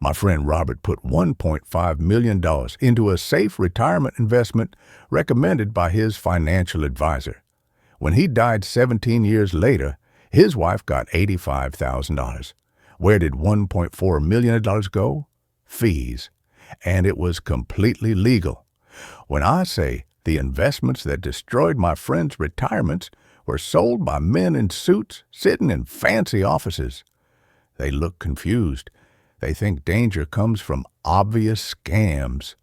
My friend Robert put $1.5 million into a safe retirement investment recommended by his financial advisor. When he died 17 years later, his wife got $85,000. Where did $1.4 million go? Fees. And it was completely legal. When I say the investments that destroyed my friend's retirements were sold by men in suits sitting in fancy offices, they look confused. They think danger comes from obvious scams.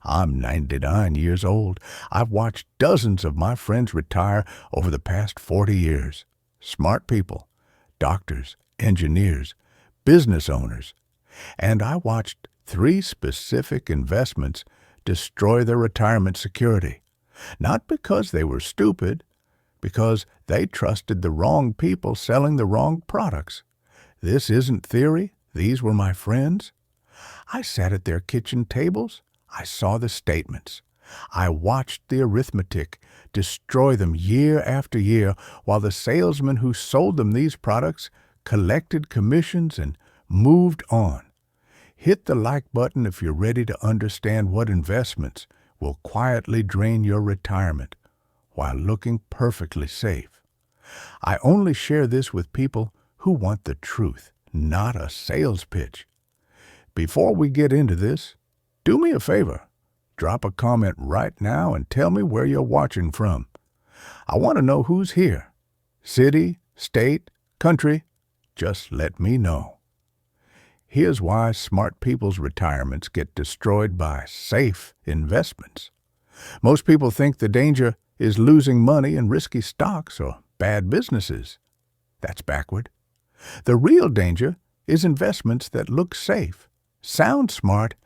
I'm 99 years old. I've watched dozens of my friends retire over the past 40 years. Smart people, doctors, engineers, business owners. And I watched 3 specific investments destroy their retirement security. Not because they were stupid, because they trusted the wrong people selling the wrong products. This isn't theory. These were my friends. I sat at their kitchen tables. I saw the statements. I watched the arithmetic destroy them year after year while the salesman who sold them these products collected commissions and moved on. Hit the like button if you're ready to understand what investments will quietly drain your retirement while looking perfectly safe. I only share this with people who want the truth, not a sales pitch. Before we get into this, do me a favor. Drop a comment right now and tell me where you're watching from. I want to know who's here. City, state, country, just let me know. Here's why smart people's retirements get destroyed by safe investments. Most people think the danger is losing money in risky stocks or bad businesses. That's backward. The real danger is investments that look safe, sound smart,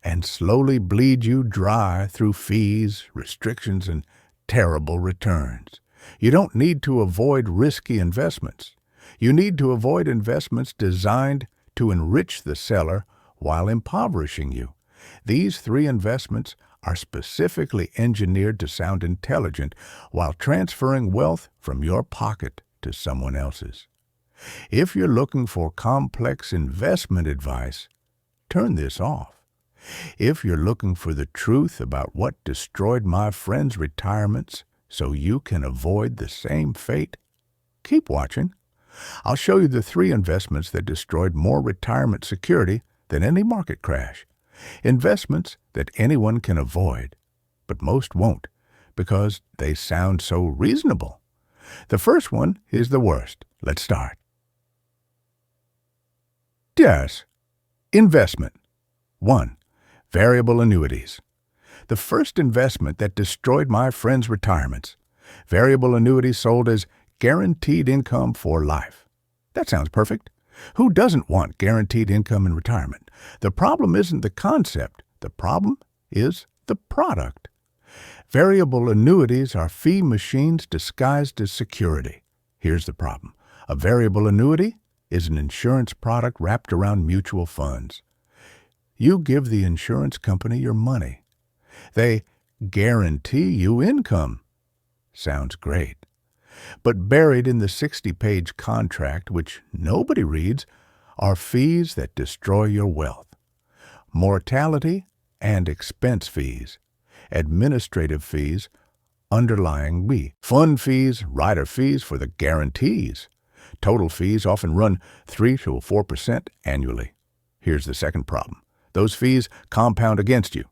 and slowly bleed you dry through fees, restrictions, and terrible returns. You don't need to avoid risky investments. You need to avoid investments designed to enrich the seller while impoverishing you. These 3 investments are specifically engineered to sound intelligent while transferring wealth from your pocket to someone else's. If you're looking for complex investment advice, turn this off. If you're looking for the truth about what destroyed my friends' retirements so you can avoid the same fate, keep watching. I'll show you the 3 investments that destroyed more retirement security than any market crash. Investments that anyone can avoid, but most won't because they sound so reasonable. The first one is the worst. Let's start. Yes. Investment. 1. Variable annuities. The first investment that destroyed my friends' retirements. Variable annuities sold as guaranteed income for life. That sounds perfect. Who doesn't want guaranteed income in retirement? The problem isn't the concept. The problem is the product. Variable annuities are fee machines disguised as security. Here's the problem. A variable annuity is an insurance product wrapped around mutual funds. You give the insurance company your money. They guarantee you income. Sounds great. But buried in the 60-page contract, which nobody reads, are fees that destroy your wealth. Mortality and expense fees, administrative fees, underlying fund fees, rider fees for the guarantees. Total fees often run 3 to 4% annually. Here's the second problem. Those fees compound against you.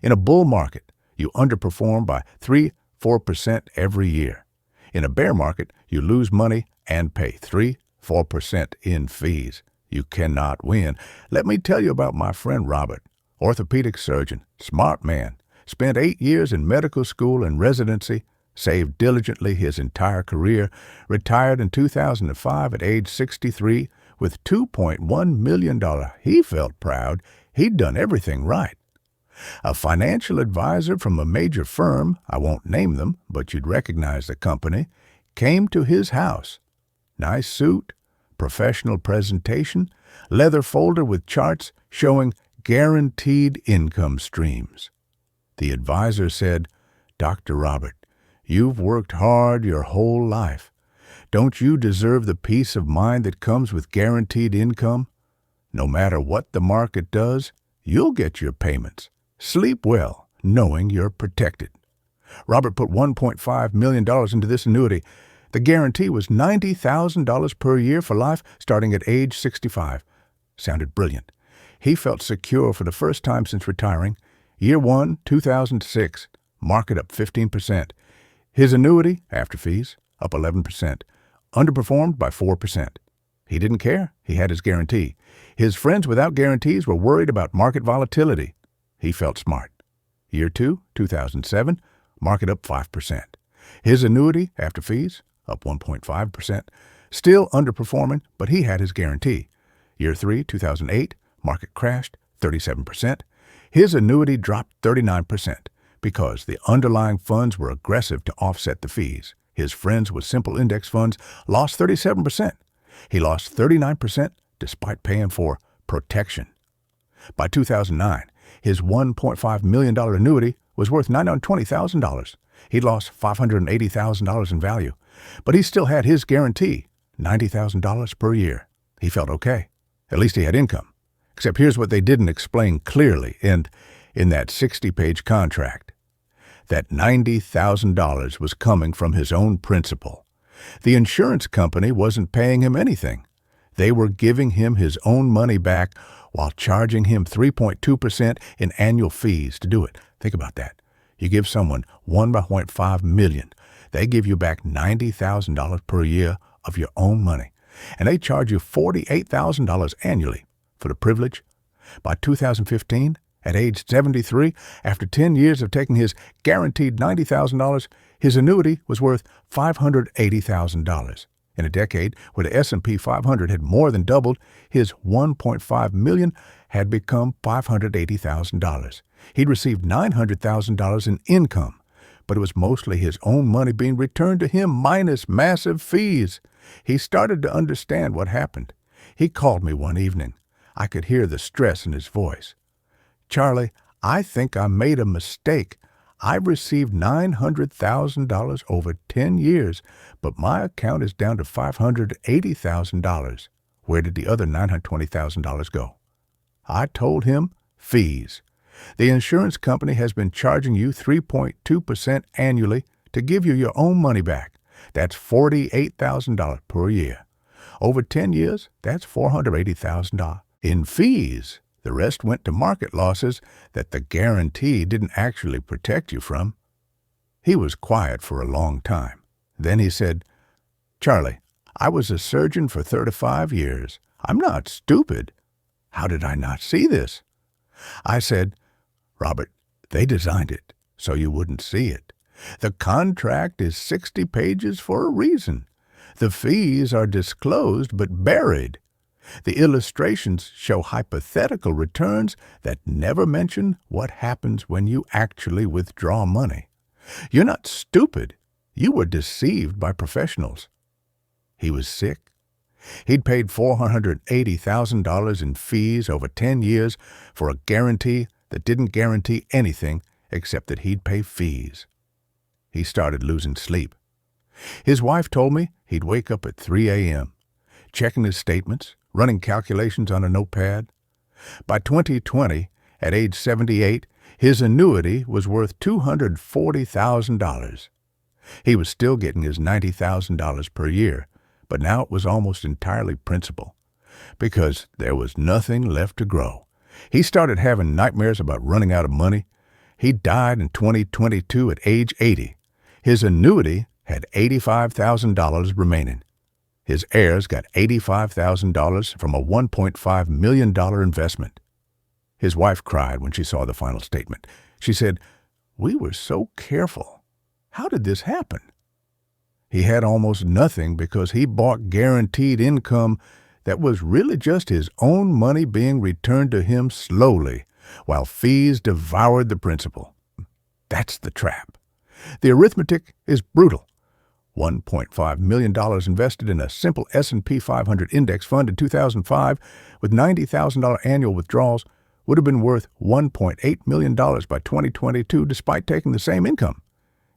In a bull market, you underperform by 3-4% every year. In a bear market, you lose money and pay 3-4% in fees. You cannot win. Let me tell you about my friend Robert, orthopedic surgeon, smart man, spent 8 years in medical school and residency, saved diligently his entire career, retired in 2005 at age 63 with $2.1 million. He felt proud. He'd done everything right. A financial advisor from a major firm, I won't name them, but you'd recognize the company, came to his house. Nice suit, professional presentation, leather folder with charts showing guaranteed income streams. The advisor said, "Dr. Robert, you've worked hard your whole life. Don't you deserve the peace of mind that comes with guaranteed income?" No matter what the market does, you'll get your payments. Sleep well, knowing you're protected. Robert put $1.5 million into this annuity. The guarantee was $90,000 per year for life, starting at age 65. Sounded brilliant. He felt secure for the first time since retiring. Year 1, 2006. Market up 15%. His annuity, after fees, up 11%. Underperformed by 4%. He didn't care. He had his guarantee. His friends without guarantees were worried about market volatility. He felt smart. Year 2, 2007. Market up 5%. His annuity, after fees, up 1.5%. Still underperforming, but he had his guarantee. Year 3, 2008. Market crashed 37%. His annuity dropped 39% because the underlying funds were aggressive to offset the fees. His friends with simple index funds lost 37%. He lost 39% despite paying for protection. By 2009, his $1.5 million annuity was worth $920,000. He'd lost $580,000 in value, but he still had his guarantee, $90,000 per year. He felt okay. At least he had income. Except here's what they didn't explain clearly in that 60-page contract. That $90,000 was coming from his own principal. The insurance company wasn't paying him anything. They were giving him his own money back while charging him 3.2% in annual fees to do it. Think about that. You give someone $1.5 million. They give you back $90,000 per year of your own money, and they charge you $48,000 annually for the privilege. By 2015, at age 73, after 10 years of taking his guaranteed $90,000, his annuity was worth $580,000. In a decade where the S&P 500 had more than doubled, his $1.5 million had become $580,000. He'd received $900,000 in income, but it was mostly his own money being returned to him minus massive fees. He started to understand what happened. He called me one evening. I could hear the stress in his voice. "Charlie, I think I made a mistake. I've received $900,000 over 10 years, but my account is down to $580,000. Where did the other $920,000 go?" I told him, fees. The insurance company has been charging you 3.2% annually to give you your own money back. That's $48,000 per year. Over 10 years, that's $480,000 in fees. The rest went to market losses that the guarantee didn't actually protect you from. He was quiet for a long time. Then he said, "Charlie, I was a surgeon for 35 years. I'm not stupid. How did I not see this?" I said, "Robert, they designed it so you wouldn't see it. The contract is 60 pages for a reason. The fees are disclosed but buried. The illustrations show hypothetical returns that never mention what happens when you actually withdraw money. You're not stupid. You were deceived by professionals." He was sick. He'd paid $480,000 in fees over 10 years for a guarantee that didn't guarantee anything except that he'd pay fees. He started losing sleep. His wife told me he'd wake up at 3 a.m., checking his statements, running calculations on a notepad. By 2020, at age 78, his annuity was worth $240,000. He was still getting his $90,000 per year, but now it was almost entirely principal, because there was nothing left to grow. He started having nightmares about running out of money. He died in 2022 at age 80. His annuity had $85,000 remaining. His heirs got $85,000 from a $1.5 million investment. His wife cried when she saw the final statement. She said, "We were so careful. How did this happen?" He had almost nothing because he bought guaranteed income that was really just his own money being returned to him slowly, while fees devoured the principal. That's the trap. The arithmetic is brutal. $1.5 million invested in a simple S&P 500 index fund in 2005 with $90,000 annual withdrawals would have been worth $1.8 million by 2022 despite taking the same income.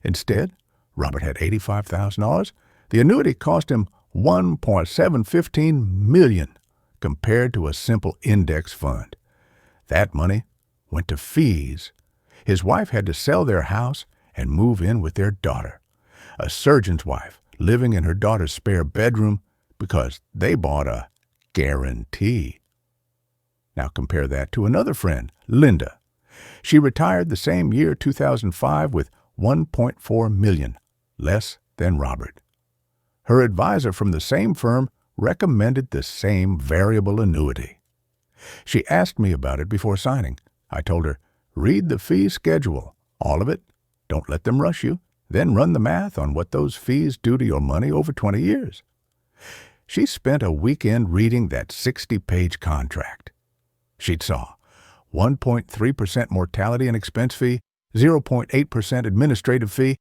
Instead, Robert had $85,000. The annuity cost him $1.715 million. compared to a simple index fund. That money went to fees. His wife had to sell their house and move in with their daughter, a surgeon's wife living in her daughter's spare bedroom because they bought a guarantee. Now compare that to another friend, Linda. She retired the same year, 2005, with $1.4 million, less than Robert. Her advisor from the same firm recommended the same variable annuity. She asked me about it before signing. I told her, read the fee schedule, all of it. Don't let them rush you. Then run the math on what those fees do to your money over 20 years. She spent a weekend reading that 60-page contract. She saw 1.3% mortality and expense fee, 0.8% administrative fee,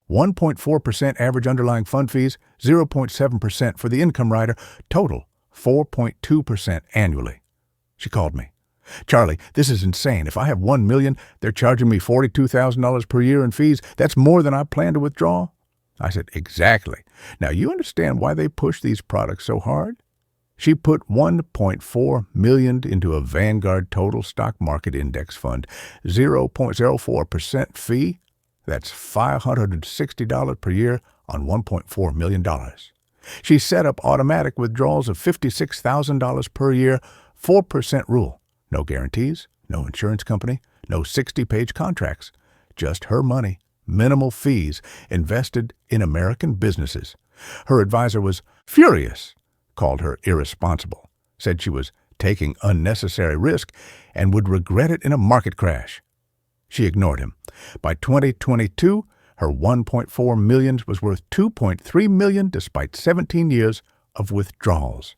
1.4% average underlying fund fees, 0.7% for the income rider, total 4.2% annually. She called me. Charlie, this is insane. If I have $1 million, they're charging me $42,000 per year in fees. That's more than I plan to withdraw. I said, exactly. Now, you understand why they push these products so hard? She put $1.4 million into a Vanguard Total Stock Market Index Fund, 0.04% fee. That's $560 per year on $1.4 million. She set up automatic withdrawals of $56,000 per year, 4% rule. No guarantees, no insurance company, no 60-page contracts. Just her money, minimal fees, invested in American businesses. Her advisor was furious, called her irresponsible, said she was taking unnecessary risk and would regret it in a market crash. She ignored him. By 2022, her $1.4 million was worth $2.3 million despite 17 years of withdrawals.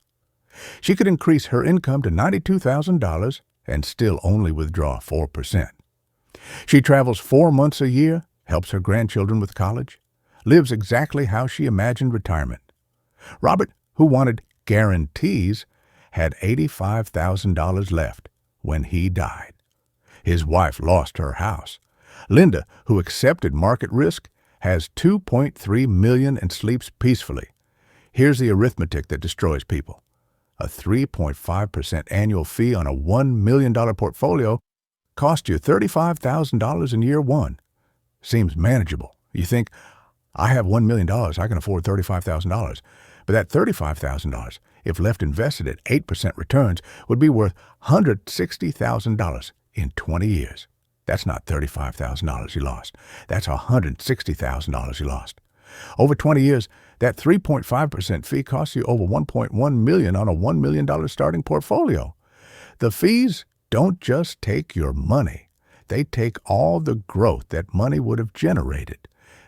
She could increase her income to $92,000 and still only withdraw 4%. She travels 4 months a year, helps her grandchildren with college, lives exactly how she imagined retirement. Robert, who wanted guarantees, had $85,000 left when he died. His wife lost her house. Linda, who accepted market risk, has $2.3 million and sleeps peacefully. Here's the arithmetic that destroys people. A 3.5% annual fee on a $1 million portfolio cost you $35,000 in year one. Seems manageable. You think, I have $1 million, I can afford $35,000. But that $35,000, if left invested at 8% returns, would be worth $160,000 in 20 years. That's not $35,000 you lost. That's $160,000 you lost. Over 20 years, that 3.5% fee costs you over $1.1 million on a $1 million starting portfolio. The fees don't just take your money. They take all the growth that money would have generated.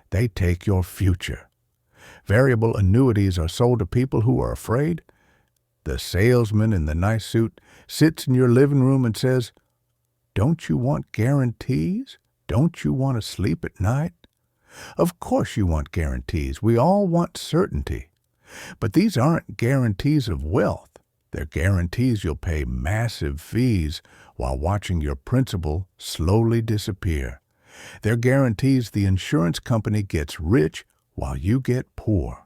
They take your future. Variable annuities are sold to people who are afraid. The salesman in the nice suit sits in your living room and says, "Don't you want guarantees? Don't you want to sleep at night?" Of course you want guarantees. We all want certainty. But these aren't guarantees of wealth. They're guarantees you'll pay massive fees while watching your principal slowly disappear. They're guarantees the insurance company gets rich while you get poor.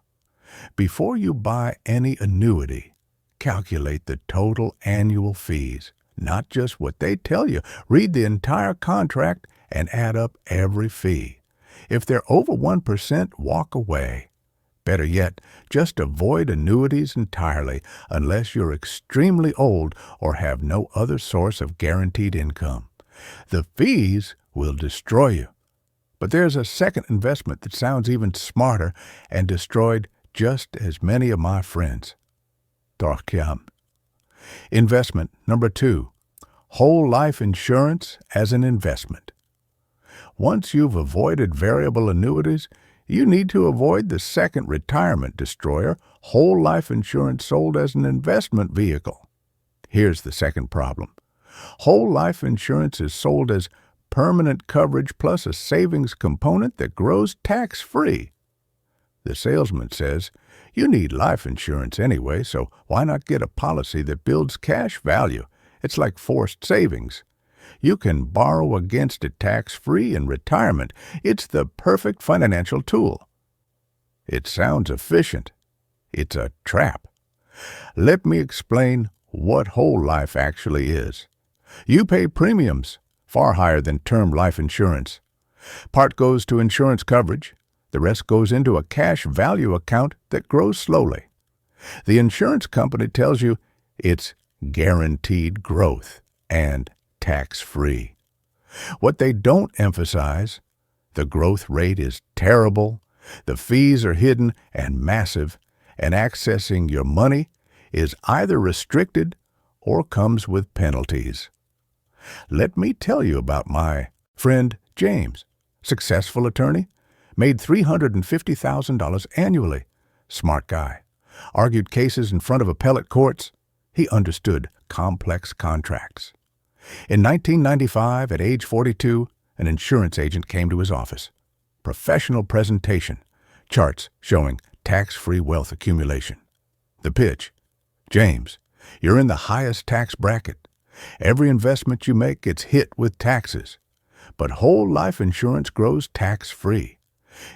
Before you buy any annuity, calculate the total annual fees, not just what they tell you. Read the entire contract and add up every fee. If they're over 1%, walk away. Better yet, just avoid annuities entirely unless you're extremely old or have no other source of guaranteed income. The fees will destroy you. But there's a second investment that sounds even smarter and destroyed just as many of my friends. Torquiam. Investment number 2. Whole life insurance as an investment. Once you've avoided variable annuities, you need to avoid the second retirement destroyer, whole life insurance sold as an investment vehicle. Here's the second problem. Whole life insurance is sold as permanent coverage plus a savings component that grows tax-free. The salesman says, you need life insurance anyway, so why not get a policy that builds cash value? It's like forced savings. You can borrow against it tax-free in retirement. It's the perfect financial tool. It sounds efficient. It's a trap. Let me explain what whole life actually is. You pay premiums, far higher than term life insurance. Part goes to insurance coverage. The rest goes into a cash value account that grows slowly. The insurance company tells you it's guaranteed growth and tax-free. What they don't emphasize, the growth rate is terrible, the fees are hidden and massive, and accessing your money is either restricted or comes with penalties. Let me tell you about my friend James, successful attorney, made $350,000 annually. Smart guy. Argued cases in front of appellate courts. He understood complex contracts. In 1995, at age 42, an insurance agent came to his office. Professional presentation. Charts showing tax-free wealth accumulation. The pitch. James, you're in the highest tax bracket. Every investment you make gets hit with taxes. But whole life insurance grows tax-free.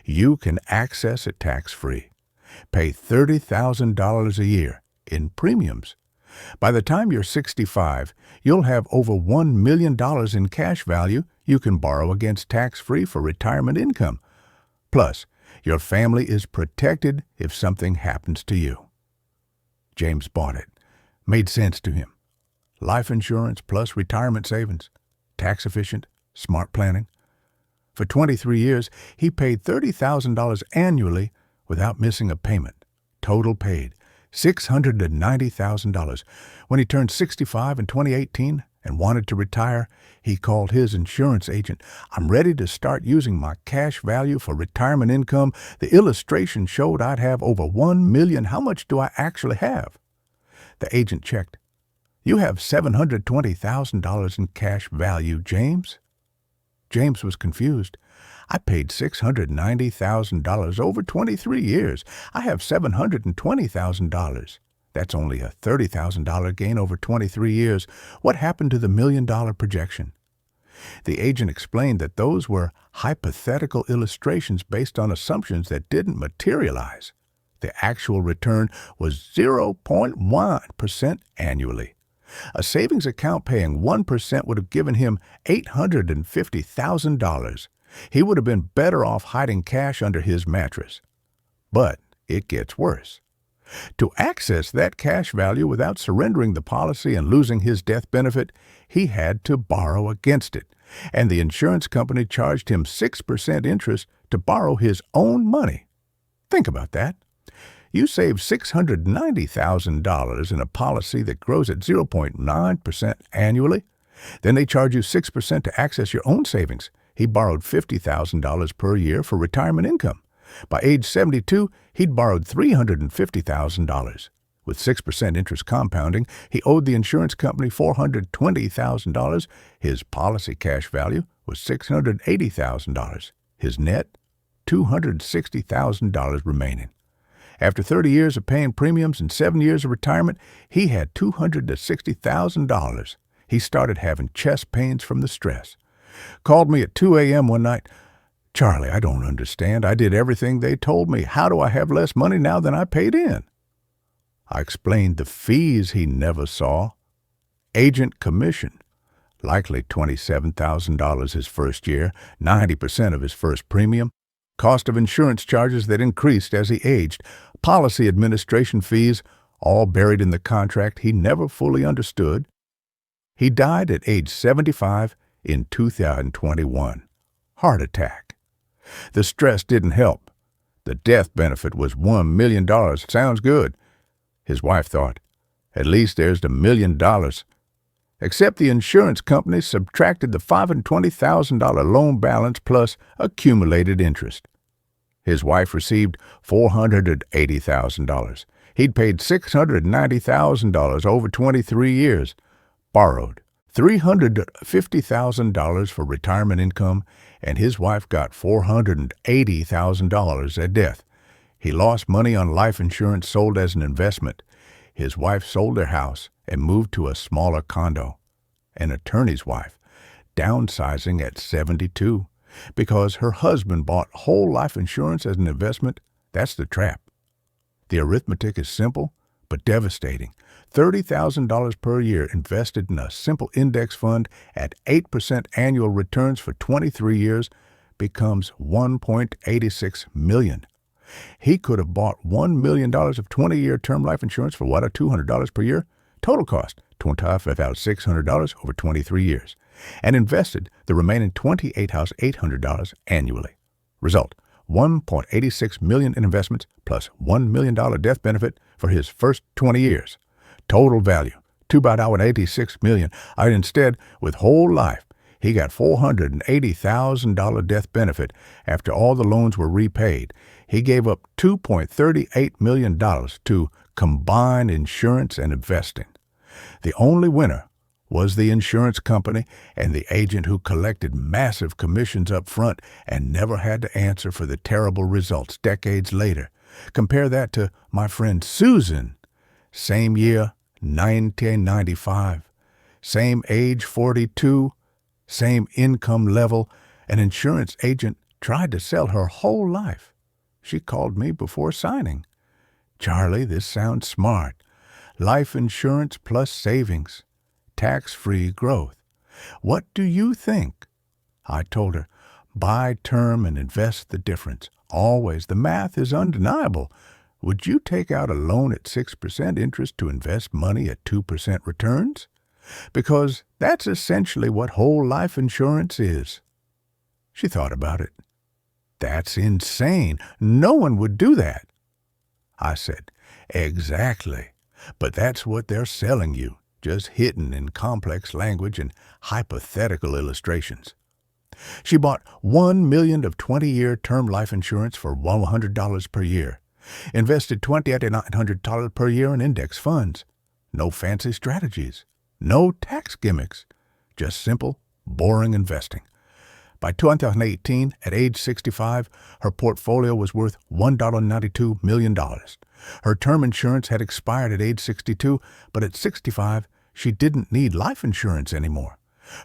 You can access it tax-free. Pay $30,000 a year in premiums. By the time you're 65, you'll have over $1 million in cash value you can borrow against tax-free for retirement income. Plus, your family is protected if something happens to you. James bought it. Made sense to him. Life insurance plus retirement savings. Tax efficient, smart planning. For 23 years, he paid $30,000 annually without missing a payment. Total paid $690,000. When he turned 65 in 2018 and wanted to retire, he called his insurance agent. I'm ready to start using my cash value for retirement income. The illustration showed I'd have over $1 million. How much do I actually have? The agent checked. You have $720,000 in cash value, James. James was confused. I paid $690,000 over 23 years. I have $720,000. That's only a $30,000 gain over 23 years. What happened to the $1 million projection? The agent explained that those were hypothetical illustrations based on assumptions that didn't materialize. The actual return was 0.1% annually. A savings account paying 1% would have given him $850,000. He would have been better off hiding cash under his mattress. But it gets worse. To access that cash value without surrendering the policy and losing his death benefit, he had to borrow against it, and the insurance company charged him 6% interest to borrow his own money. Think about that. You save $690,000 in a policy that grows at 0.9% annually. Then they charge you 6% to access your own savings. He borrowed $50,000 per year for retirement income. By age 72, he'd borrowed $350,000. With 6% interest compounding, he owed the insurance company $420,000. His policy cash value was $680,000. His net, $260,000 remaining. After 30 years of paying premiums and 7 years of retirement, he had $260,000. He started having chest pains from the stress. Called me at 2 a.m. one night. Charlie, I don't understand. I did everything they told me. How do I have less money now than I paid in? I explained the fees he never saw. Agent commission, likely $27,000 his first year, 90% of his first premium. Cost of insurance charges that increased as he aged. Policy administration fees, all buried in the contract he never fully understood. He died at age 75 in 2021. Heart attack. The stress didn't help. The death benefit was $1 million. Sounds good. His wife thought, at least there's the $1 million. Except the insurance company subtracted the $520,000 loan balance plus accumulated interest. His wife received $480,000. He'd paid $690,000 over 23 years. Borrowed $350,000 for retirement income, and his wife got $480,000 at death. He lost money on life insurance sold as an investment. His wife sold their house and moved to a smaller condo. An attorney's wife, downsizing at 72 because her husband bought whole life insurance as an investment. That's the trap. The arithmetic is simple, but devastating. $30,000 per year invested in a simple index fund at 8% annual returns for 23 years becomes $1.86 million. He could have bought $1 million of 20-year term life insurance for what, $200 per year? Total cost, $25,600 over 23 years, and invested the remaining $28,800 annually. Result, $1.86 million in investments plus $1 million death benefit for his first 20 years. Total value, $286 million. Instead, with whole life, he got $480,000 death benefit after all the loans were repaid. He gave up $2.38 million to combine insurance and investing. The only winner was the insurance company and the agent who collected massive commissions up front and never had to answer for the terrible results decades later. Compare that to my friend Susan. Same year, 1995. Same age, 42. Same income level. An insurance agent tried to sell her whole life. She called me before signing. "Charlie, this sounds smart. Life insurance plus savings. Tax-free growth. What do you think?" I told her, "Buy term and invest the difference. Always. The math is undeniable. Would you take out a loan at 6% interest to invest money at 2% returns? Because that's essentially what whole life insurance is." She thought about it. "That's insane. No one would do that." I said, "Exactly. But that's what they're selling you, just hidden in complex language and hypothetical illustrations." She bought $1 million of 20-year term life insurance for $100 per year, invested $2,900 per year in index funds. No fancy strategies, no tax gimmicks, just simple, boring investing. By 2018, at age 65, her portfolio was worth $1.92 million. Her term insurance had expired at age 62, but at 65, she didn't need life insurance anymore.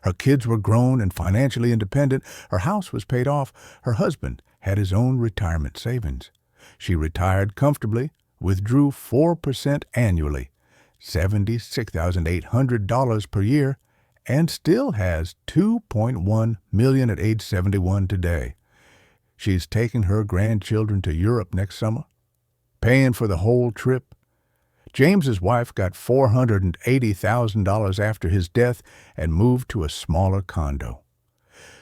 Her kids were grown and financially independent. Her house was paid off. Her husband had his own retirement savings. She retired comfortably, withdrew 4% annually, $76,800 per year, and still has $2.1 million at age 71 today. She's taking her grandchildren to Europe next summer, paying for the whole trip. James's wife got $480,000 after his death and moved to a smaller condo.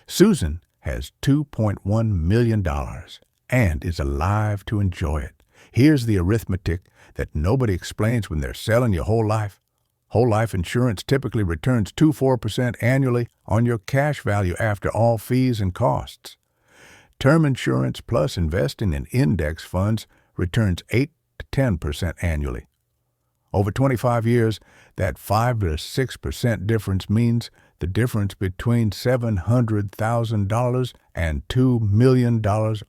Susan has $2.1 million and is alive to enjoy it. Here's the arithmetic that nobody explains when they're selling you whole life. Whole life insurance typically returns 2-4% annually on your cash value after all fees and costs. Term insurance plus investing in index funds returns 8 to 10% annually. Over 25 years, that 5 to 6% difference means the difference between $700,000 and $2 million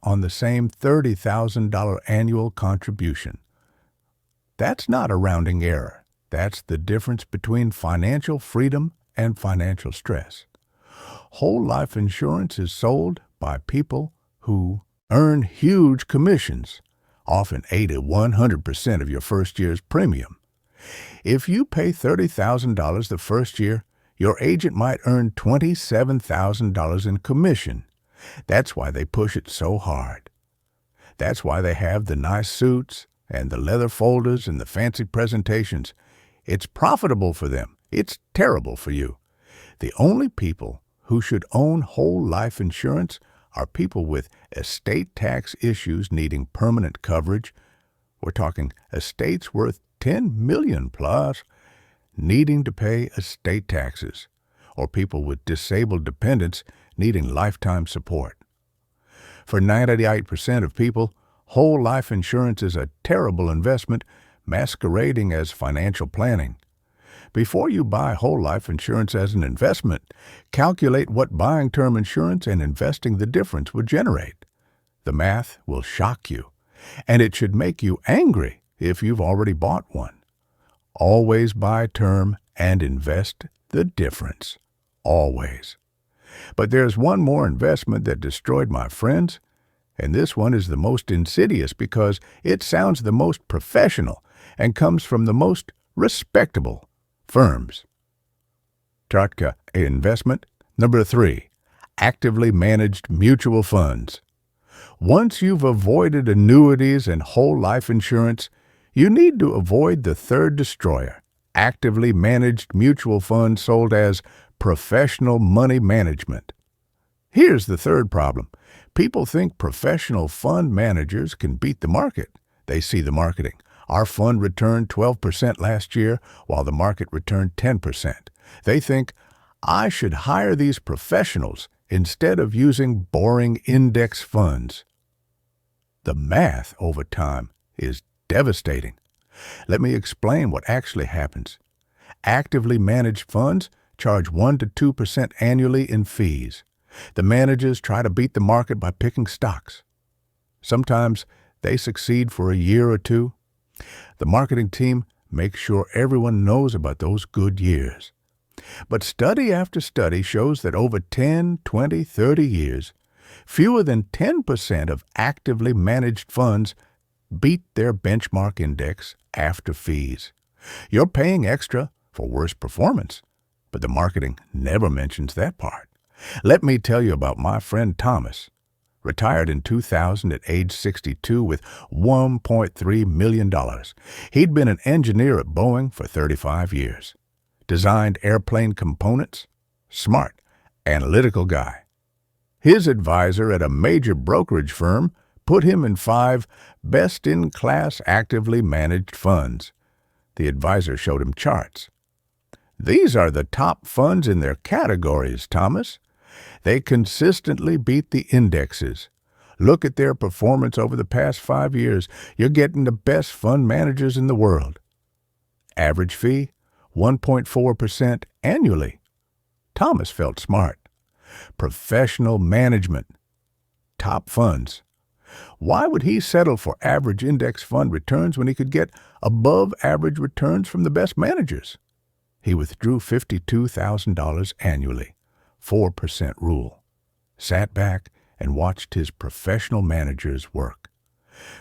on the same $30,000 annual contribution. That's not a rounding error. That's the difference between financial freedom and financial stress. Whole life insurance is sold by people who earn huge commissions, often 80 to 100% of your first year's premium. If you pay $30,000 the first year, your agent might earn $27,000 in commission. That's why they push it so hard. That's why they have the nice suits and the leather folders and the fancy presentations. It's profitable for them. It's terrible for you. The only people who should own whole life insurance are people with estate tax issues needing permanent coverage. We're talking estates worth $10 million plus, needing to pay estate taxes, or people with disabled dependents needing lifetime support. For 98% of people, whole life insurance is a terrible investment masquerading as financial planning. Before you buy whole life insurance as an investment, calculate what buying term insurance and investing the difference would generate. The math will shock you, and it should make you angry if you've already bought one. Always buy term and invest the difference. Always. But there's one more investment that destroyed my friends, and this one is the most insidious because it sounds the most professional, and comes from the most respectable firms. Chartka investment. Number 3, actively managed mutual funds. Once you've avoided annuities and whole life insurance, you need to avoid the third destroyer, actively managed mutual funds sold as professional money management. Here's the third problem. People think professional fund managers can beat the market. They see the marketing. Our fund returned 12% last year, while the market returned 10%. They think, I should hire these professionals instead of using boring index funds. The math over time is devastating. Let me explain what actually happens. Actively managed funds charge 1 to 2% annually in fees. The managers try to beat the market by picking stocks. Sometimes they succeed for a year or two. The marketing team makes sure everyone knows about those good years. But study after study shows that over 10, 20, 30 years, fewer than 10% of actively managed funds beat their benchmark index after fees. You're paying extra for worse performance, but the marketing never mentions that part. Let me tell you about my friend Thomas. Retired in 2000 at age 62 with $1.3 million. He'd been an engineer at Boeing for 35 years. Designed airplane components. Smart, analytical guy. His advisor at a major brokerage firm put him in 5 best-in-class actively managed funds. The advisor showed him charts. These are the top funds in their categories, Thomas. They consistently beat the indexes. Look at their performance over the past 5 years. You're getting the best fund managers in the world. Average fee, 1.4% annually. Thomas felt smart. Professional management. Top funds. Why would he settle for average index fund returns when he could get above average returns from the best managers? He withdrew $52,000 annually, 4% rule, sat back and watched his professional managers work.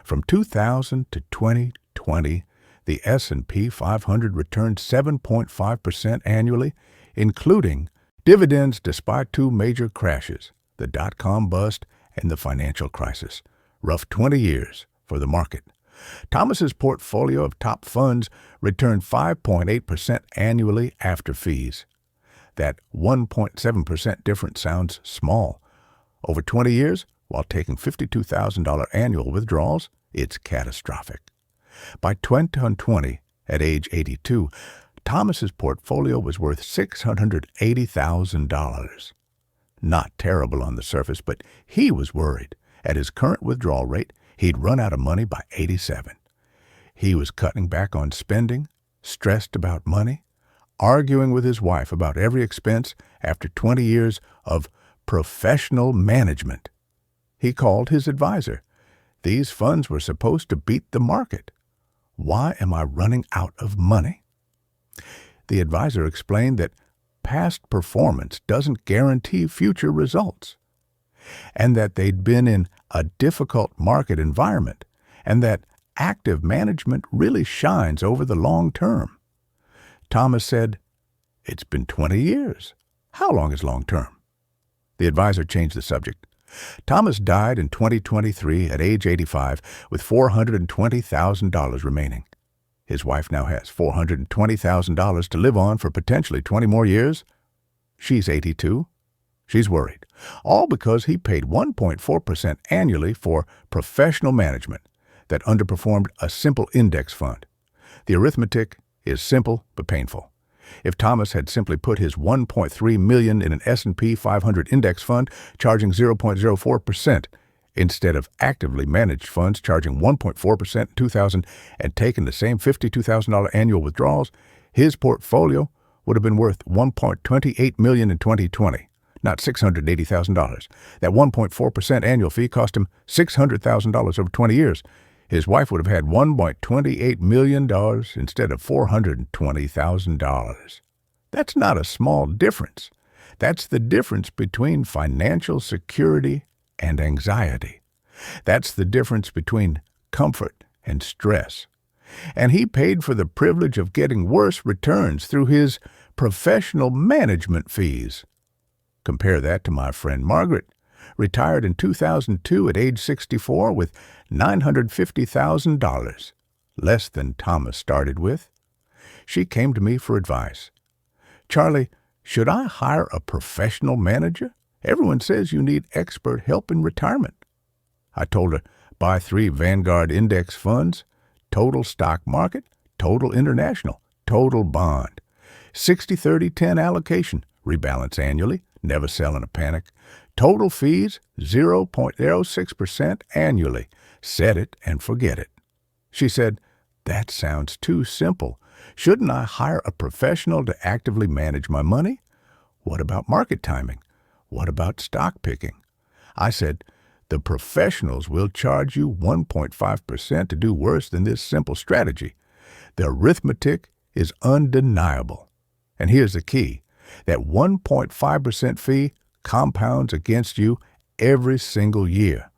From 2000 to 2020, the S&P 500 returned 7.5% annually, including dividends despite 2 major crashes, the dot-com bust and the financial crisis. Rough 20 years for the market. Thomas's portfolio of top funds returned 5.8% annually after fees. That 1.7% difference sounds small. Over 20 years, while taking $52,000 annual withdrawals, it's catastrophic. By 2020, at age 82, Thomas's portfolio was worth $680,000. Not terrible on the surface, but he was worried. At his current withdrawal rate, he'd run out of money by 87. He was cutting back on spending, stressed about money, arguing with his wife about every expense after 20 years of professional management. He called his advisor. These funds were supposed to beat the market. Why am I running out of money? The advisor explained that past performance doesn't guarantee future results, and that they'd been in a difficult market environment, and that active management really shines over the long term. Thomas said, "It's been 20 years. How long is long term?" The advisor changed the subject. Thomas died in 2023 at age 85 with $420,000 remaining. His wife now has $420,000 to live on for potentially 20 more years. She's 82. She's worried, all because he paid 1.4% annually for professional management that underperformed a simple index fund. The arithmetic is simple but painful. If Thomas had simply put his $1.3 million in an S&P 500 index fund charging 0.04% instead of actively managed funds charging 1.4% in 2000 and taken the same $52,000 annual withdrawals, his portfolio would have been worth $1.28 million in 2020, not $680,000. That 1.4% annual fee cost him $600,000 over 20 years. His wife would have had $1.28 million instead of $420,000. That's not a small difference. That's the difference between financial security and anxiety. That's the difference between comfort and stress. And he paid for the privilege of getting worse returns through his professional management fees. Compare that to my friend Margaret, retired in 2002 at age 64 with $950,000, less than Thomas started with. She came to me for advice. "Charlie, should I hire a professional manager? Everyone says you need expert help in retirement." I told her, buy 3 Vanguard index funds, total stock market, total international, total bond. 60-30-10 allocation, rebalance annually, never sell in a panic. Total fees, 0.06% annually. Set it and forget it. She said, "That sounds too simple. Shouldn't I hire a professional to actively manage my money? What about market timing? What about stock picking?" I said, "The professionals will charge you 1.5% to do worse than this simple strategy. The arithmetic is undeniable. And here's the key. That 1.5% fee compounds against you every single year.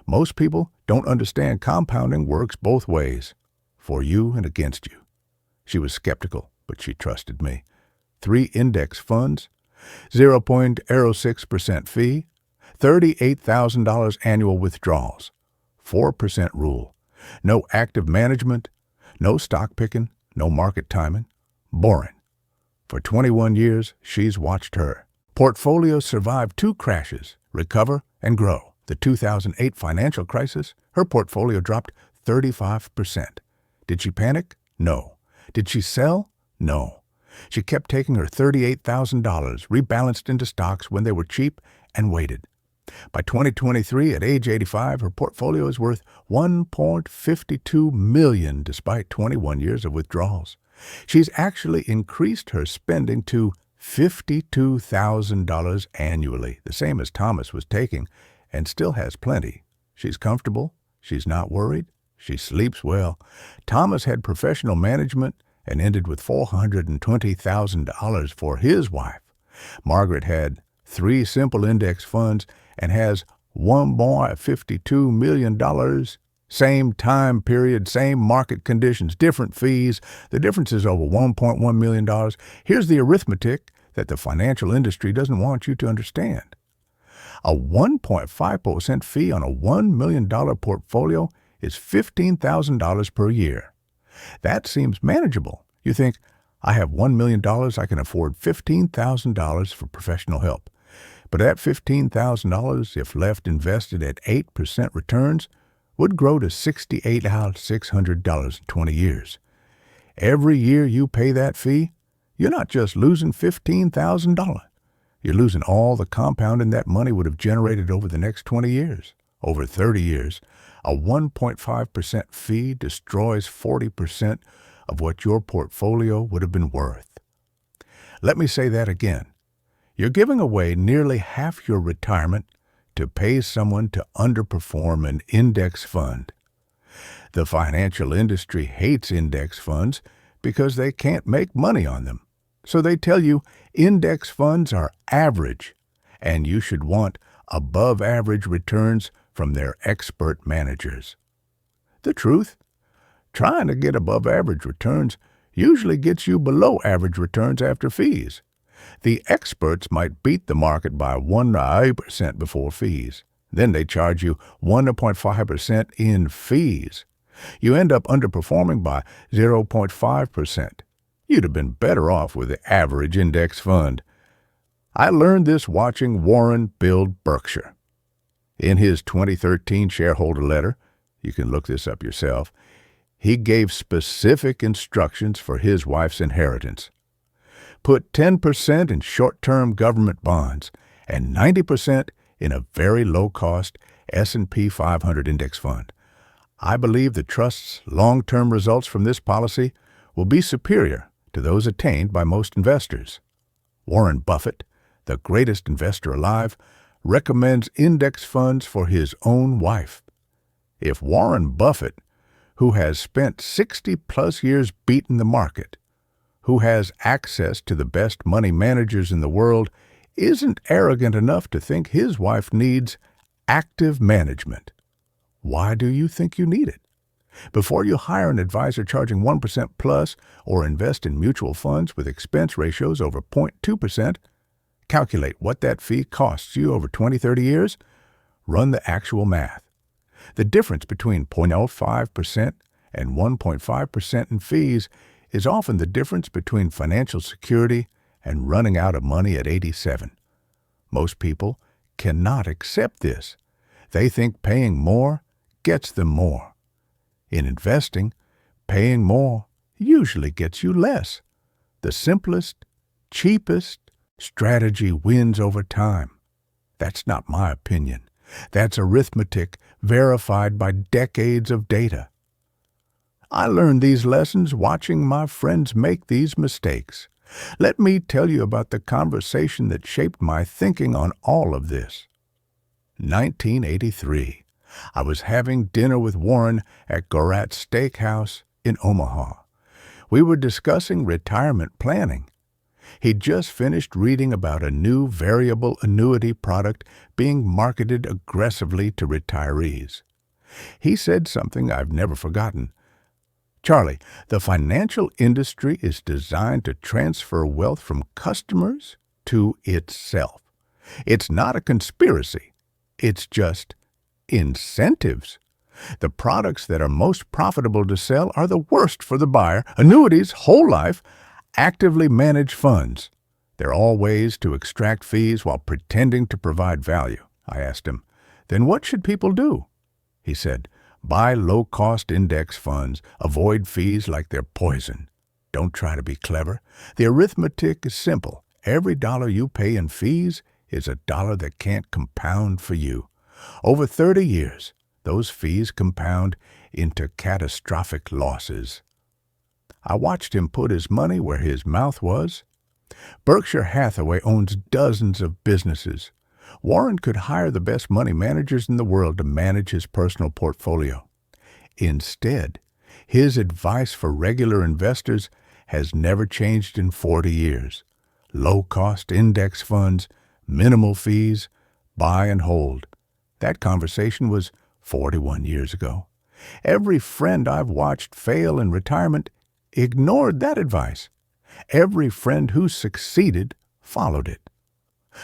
Most people don't understand compounding works both ways, for you and against you." She was skeptical, but she trusted me. 3 index funds, 0.06% fee, $38,000 annual withdrawals, 4% rule, no active management, no stock picking, no market timing. Boring. For 21 years, she's watched her portfolio survive 2 crashes, recover, and grow. The 2008 financial crisis, her portfolio dropped 35%. Did she panic? No. Did she sell? No. She kept taking her $38,000, rebalanced into stocks when they were cheap, and waited. By 2023, at age 85, her portfolio is worth $1.52 million despite 21 years of withdrawals. She's actually increased her spending to $52,000 annually, the same as Thomas was taking, and still has plenty. She's comfortable. She's not worried. She sleeps well. Thomas had professional management and ended with $420,000 for his wife. Margaret had 3 simple index funds and has $1.52 million. Same time period, same market conditions, different fees. The difference is over $1.1 million. Here's the arithmetic that the financial industry doesn't want you to understand. A 1.5% fee on a $1 million portfolio is $15,000 per year. That seems manageable. You think, I have $1 million, I can afford $15,000 for professional help. But that $15,000, if left invested at 8% returns, would grow to $68,600 in 20 years. Every year you pay that fee, you're not just losing $15,000. You're losing all the compounding that money would have generated over the next 20 years. Over 30 years, a 1.5% fee destroys 40% of what your portfolio would have been worth. Let me say that again. You're giving away nearly half your retirement to pay someone to underperform an index fund. The financial industry hates index funds because they can't make money on them. So they tell you index funds are average, and you should want above-average returns from their expert managers. The truth? Trying to get above-average returns usually gets you below-average returns after fees. The experts might beat the market by 1% before fees. Then they charge you 1.5% in fees. You end up underperforming by 0.5%. You'd have been better off with the average index fund. I learned this watching Warren build Berkshire. In his 2013 shareholder letter, you can look this up yourself, he gave specific instructions for his wife's inheritance. Put 10% in short-term government bonds and 90% in a very low-cost S&P 500 index fund. I believe the trust's long-term results from this policy will be superior to those attained by most investors. Warren Buffett, the greatest investor alive, recommends index funds for his own wife. If Warren Buffett, who has spent 60-plus years beating the market, who has access to the best money managers in the world, isn't arrogant enough to think his wife needs active management, why do you think you need it? Before you hire an advisor charging 1% plus or invest in mutual funds with expense ratios over 0.2%, calculate what that fee costs you over 20-30 years. Run the actual math. The difference between 0.05% and 1.5% in fees is often the difference between financial security and running out of money at 87. Most people cannot accept this. They think paying more gets them more. In investing, paying more usually gets you less. The simplest, cheapest strategy wins over time. That's not my opinion. That's arithmetic verified by decades of data. I learned these lessons watching my friends make these mistakes. Let me tell you about the conversation that shaped my thinking on all of this. 1983. I was having dinner with Warren at Gorat's Steakhouse in Omaha. We were discussing retirement planning. He'd just finished reading about a new variable annuity product being marketed aggressively to retirees. He said something I've never forgotten. "Charlie, the financial industry is designed to transfer wealth from customers to itself. It's not a conspiracy. It's just incentives. The products that are most profitable to sell are the worst for the buyer: annuities, whole life, actively managed funds. They're all ways to extract fees while pretending to provide value." I asked him, "Then what should people do?" He said, "Buy low-cost index funds. Avoid fees like they're poison. Don't try to be clever. The arithmetic is simple. Every dollar you pay in fees is a dollar that can't compound for you. Over 30 years, those fees compound into catastrophic losses." I watched him put his money where his mouth was. Berkshire Hathaway owns dozens of businesses. Warren could hire the best money managers in the world to manage his personal portfolio. Instead, his advice for regular investors has never changed in 40 years. Low-cost index funds, minimal fees, buy and hold. That conversation was 41 years ago. Every friend I've watched fail in retirement ignored that advice. Every friend who succeeded followed it.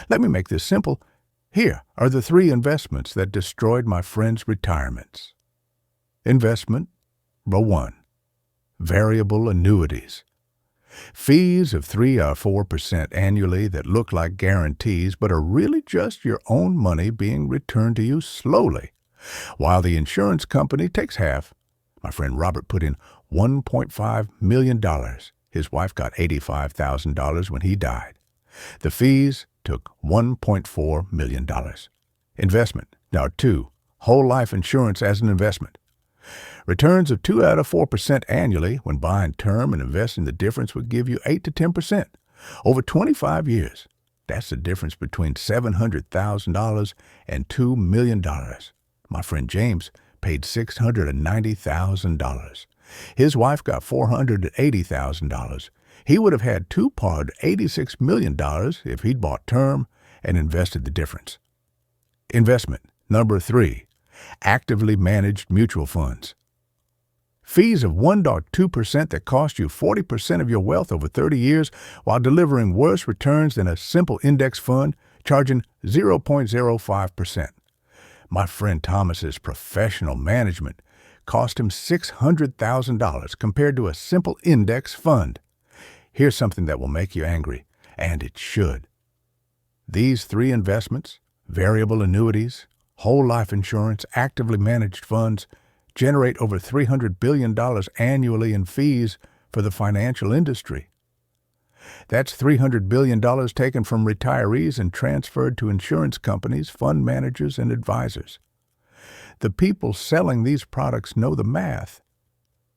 Let me make this simple. Here are the 3 investments that destroyed my friends' retirements. Investment number 1. Variable annuities. Fees of 3 or 4% annually that look like guarantees but are really just your own money being returned to you slowly, while the insurance company takes half. My friend Robert put in $1.5 million. His wife got $85,000 when he died. The fees took $1.4 million. Investment. Now 2. Whole life insurance as an investment. Returns of 2 out of 4% annually. When buying term and investing, the difference would give you 8 to 10%. Over 25 years, that's the difference between $700,000 and $2 million. My friend James paid $690,000. His wife got $480,000. He would have had two-part $86 million if he'd bought term and invested the difference. Investment number 3. Actively managed mutual funds. Fees of 1.2% that cost you 40% of your wealth over 30 years while delivering worse returns than a simple index fund charging 0.05%. My friend Thomas's professional management cost him $600,000 compared to a simple index fund. Here's something that will make you angry, and it should. These 3 investments, variable annuities, whole life insurance, actively managed funds, generate over $300 billion annually in fees for the financial industry. That's $300 billion taken from retirees and transferred to insurance companies, fund managers, and advisors. The people selling these products know the math.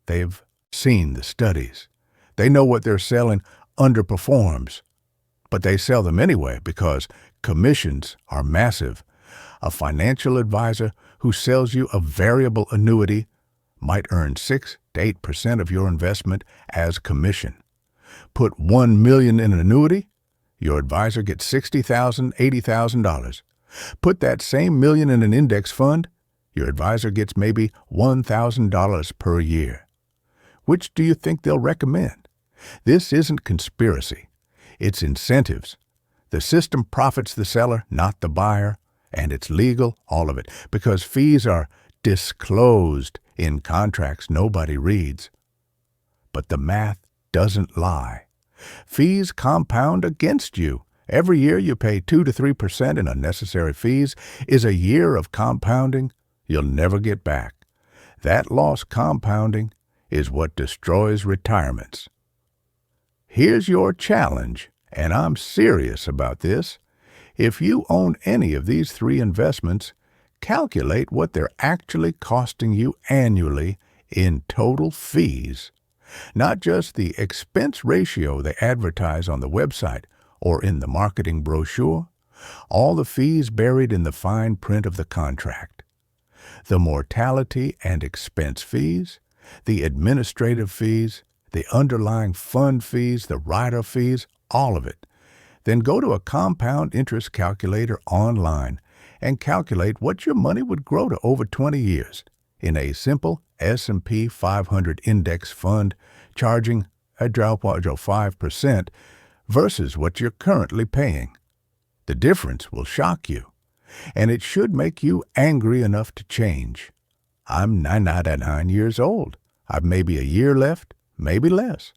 They've seen the studies. They know what they're selling underperforms, but they sell them anyway because commissions are massive. A financial advisor who sells you a variable annuity might earn 6 to 8% of your investment as commission. Put $1 million in an annuity, your advisor gets $60,000, $80,000. Put that same million in an index fund, Your advisor gets maybe $1,000 per year. Which do you think they'll recommend? This isn't conspiracy. It's incentives. The system profits the seller, not the buyer, and it's legal, all of it, because fees are disclosed in contracts nobody reads. But the math doesn't lie. Fees compound against you. Every year you pay 2 to 3% in unnecessary fees is a year of compounding you'll never get back. That loss compounding is what destroys retirements. Here's your challenge, and I'm serious about this. If you own any of these 3 investments, calculate what they're actually costing you annually in total fees. Not just the expense ratio they advertise on the website or in the marketing brochure, all the fees buried in the fine print of the contract. The mortality and expense fees, the administrative fees, the underlying fund fees, the rider fees, all of it. Then go to a compound interest calculator online and calculate what your money would grow to over 20 years in a simple S&P 500 index fund charging a 5% versus what you're currently paying. The difference will shock you, and it should make you angry enough to change. I'm 99 years old. I've maybe a year left, maybe less.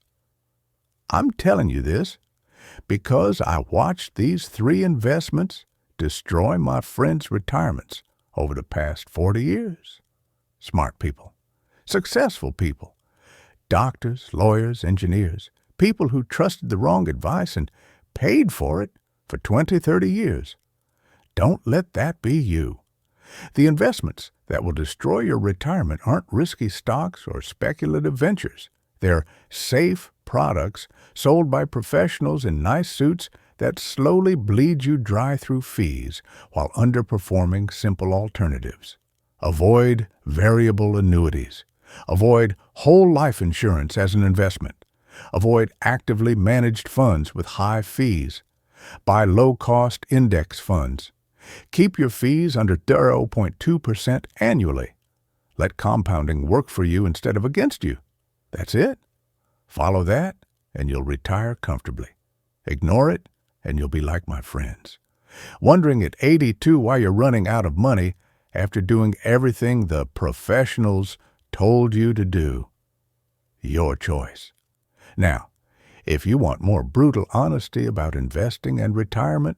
I'm telling you this because I watched these 3 investments destroy my friends' retirements over the past 40 years. Smart people, successful people, doctors, lawyers, engineers, people who trusted the wrong advice and paid for it for 20, 30 years. Don't let that be you. The investments that will destroy your retirement aren't risky stocks or speculative ventures. They're safe products sold by professionals in nice suits that slowly bleed you dry through fees while underperforming simple alternatives. Avoid variable annuities. Avoid whole life insurance as an investment. Avoid actively managed funds with high fees. Buy low-cost index funds. Keep your fees under 0.2% annually. Let compounding work for you instead of against you. That's it. Follow that, and you'll retire comfortably. Ignore it, and you'll be like my friends, wondering at 82 why you're running out of money after doing everything the professionals told you to do. Your choice. Now, if you want more brutal honesty about investing and retirement,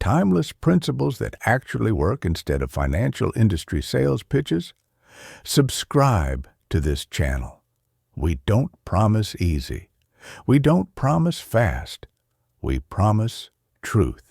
timeless principles that actually work instead of financial industry sales pitches, subscribe to this channel. We don't promise easy. We don't promise fast. We promise truth.